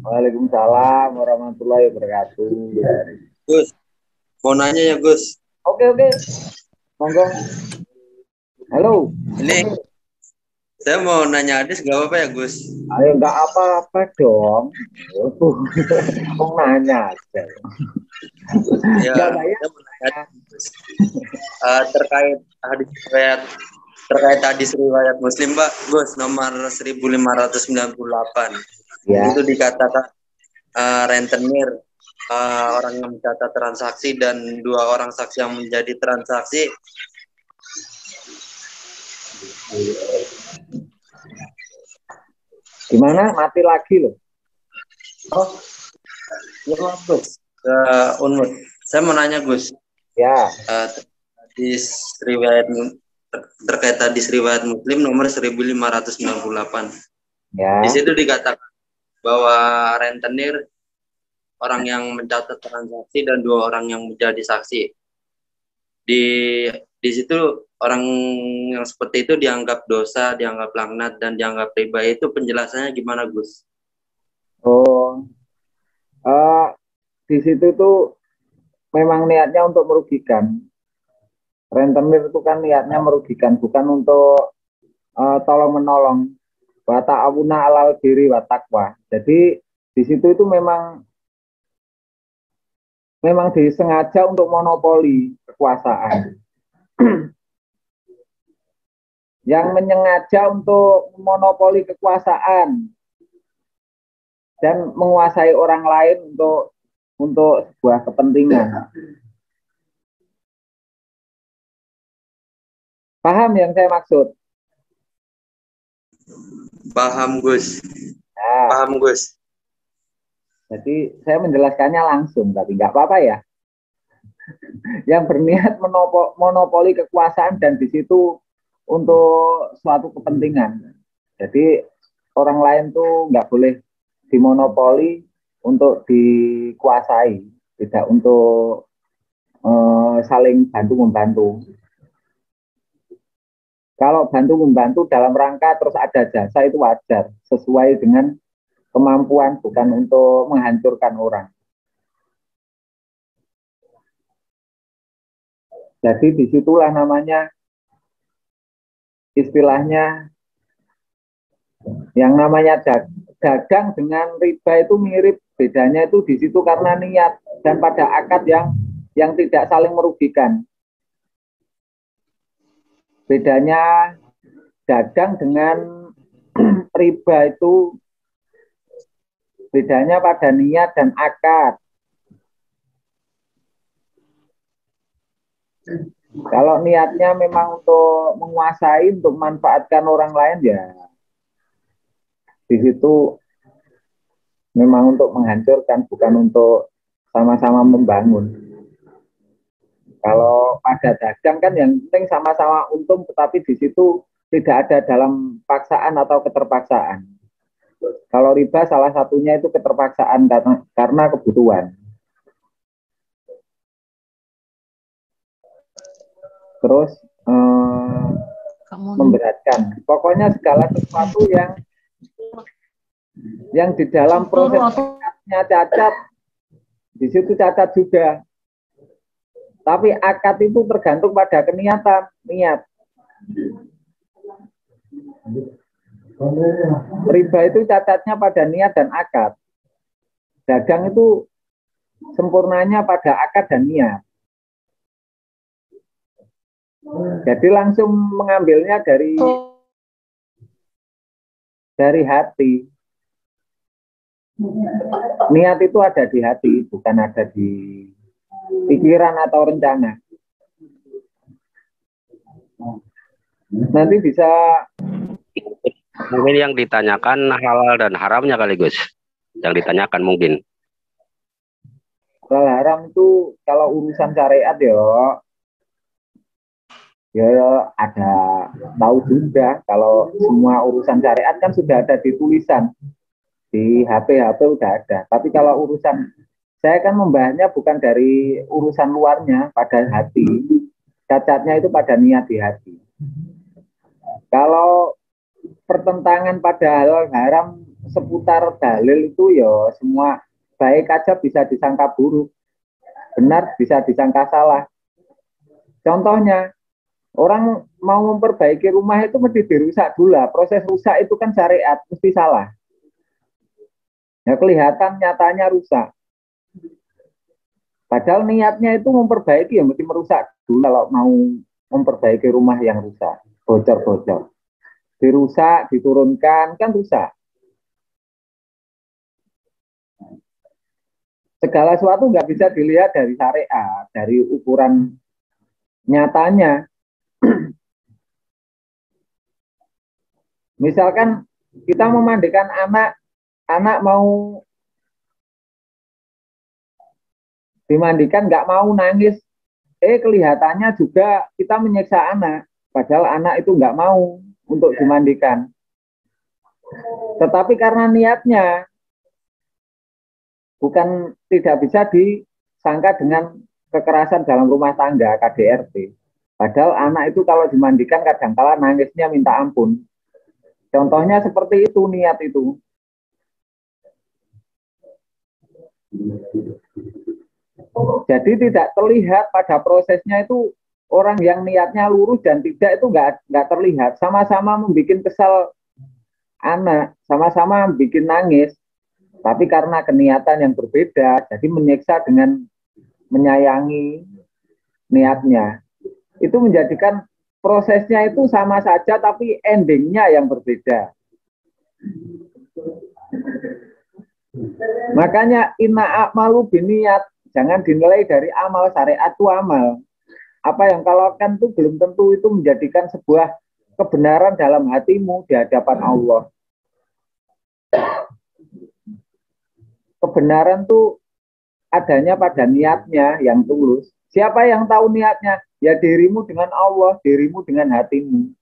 Waalaikumsalam warahmatullahi wabarakatuh. Gus, mau nanya ya Gus. Oke, monggo. Halo. Ini saya mau nanya Adis, gak apa-apa ya Gus? Ayo, nggak apa-apa dong. Mau nanya aja. Ya, Nggak bayar. saya mau nanya Gus. Terkait hadis riwayat Muslim, Pak Gus, nomor 1598. Ya. Itu dikatakan rentenir, orang yang mencatat transaksi dan 2 orang saksi yang menjadi transaksi. Gimana? Mati lagi loh. Oh, ya Gus. Unmut. Saya mau nanya Gus. Ya. Terkait hadis riwayat Muslim nomor 1598. Ya. Di situ dikatakan bahwa rentenir orang yang mencatat transaksi dan 2 orang yang menjadi saksi. Di situ orang yang seperti itu dianggap dosa, dianggap laknat, dan dianggap riba. Itu penjelasannya gimana Gus? Oh, di situ tuh memang niatnya untuk merugikan. Rentenir itu kan niatnya merugikan, bukan untuk tolong menolong. Wa ta'awuna alal birri wa taqwa. Jadi di situ itu memang disengaja untuk monopoli kekuasaan. Yang menyengaja untuk monopoli kekuasaan dan menguasai orang lain untuk sebuah kepentingan. Paham yang saya maksud? Paham Gus. Nah, Paham Gus. Jadi saya menjelaskannya langsung, tapi nggak apa-apa ya. Yang berniat monopoli kekuasaan dan di situ untuk suatu kepentingan. Jadi orang lain tuh nggak boleh dimonopoli untuk dikuasai, tidak untuk saling bantu-membantu. Kalau bantu-membantu dalam rangka terus ada jasa itu wajar, sesuai dengan kemampuan, bukan untuk menghancurkan orang. Jadi disitulah namanya istilahnya yang namanya dagang dengan riba itu mirip, bedanya itu di situ karena niat dan pada akad yang tidak saling merugikan. Bedanya dagang dengan riba itu bedanya pada niat dan akad. Kalau niatnya memang untuk menguasai, untuk memanfaatkan orang lain, ya di situ memang untuk menghancurkan, bukan untuk sama-sama membangun. Kalau pada dagang kan yang penting sama-sama untung, tetapi di situ tidak ada dalam paksaan atau keterpaksaan. Kalau riba salah satunya itu keterpaksaan karena kebutuhan. Terus memberatkan. Pokoknya segala sesuatu yang di dalam prosesnya cacat, di situ cacat juga. Tapi akad itu tergantung pada niat. Riba itu cacatnya pada niat dan akad. Dagang itu sempurnanya pada akad dan niat. Jadi langsung mengambilnya dari hati. Niat itu ada di hati, bukan ada di pikiran atau rencana. Nanti bisa. Mungkin yang ditanyakan halal dan haramnya kali Gus. Yang ditanyakan mungkin. Halal haram itu kalau urusan syariat ya ada tahu juga. Kalau semua urusan syariat kan sudah ada di tulisan, di HP udah ada. Tapi kalau urusan, saya kan membahasnya bukan dari urusan luarnya, pada hati. Cacatnya itu pada niat di hati. Kalau pertentangan pada halal haram seputar dalil itu ya semua baik aja bisa disangka buruk, benar bisa disangka salah. Contohnya, orang mau memperbaiki rumah itu mesti dirusak dulu. Proses rusak itu kan syariat, mesti salah. Ya kelihatan nyatanya rusak. Padahal niatnya itu memperbaiki, ya mesti merusak dulu kalau mau memperbaiki rumah yang rusak, bocor-bocor. Dirusak, diturunkan, kan rusak. Segala sesuatu nggak bisa dilihat dari syariat, dari ukuran nyatanya. Misalkan kita memandikan anak mau dimandikan nggak mau nangis, kelihatannya juga kita menyiksa anak, padahal anak itu nggak mau untuk dimandikan. Tetapi karena niatnya bukan tidak bisa disangka dengan kekerasan dalam rumah tangga KDRT. Padahal anak itu kalau dimandikan kadang-kala nangisnya minta ampun. Contohnya seperti itu niat itu. Jadi tidak terlihat pada prosesnya itu orang yang niatnya lurus dan tidak itu nggak terlihat. Sama-sama membuat kesal anak, sama-sama bikin nangis. Tapi karena keniatan yang berbeda, jadi menyiksa dengan menyayangi niatnya. Itu menjadikan prosesnya itu sama saja, tapi endingnya yang berbeda. Makanya inna a'malu biniat, jangan dinilai dari amal. Syariat itu amal. Apa yang kau lakukan itu belum tentu itu menjadikan sebuah kebenaran dalam hatimu di hadapan Allah. Kebenaran itu adanya pada niatnya yang tulus. Siapa yang tahu niatnya? Ya dirimu dengan Allah, dirimu dengan hatimu.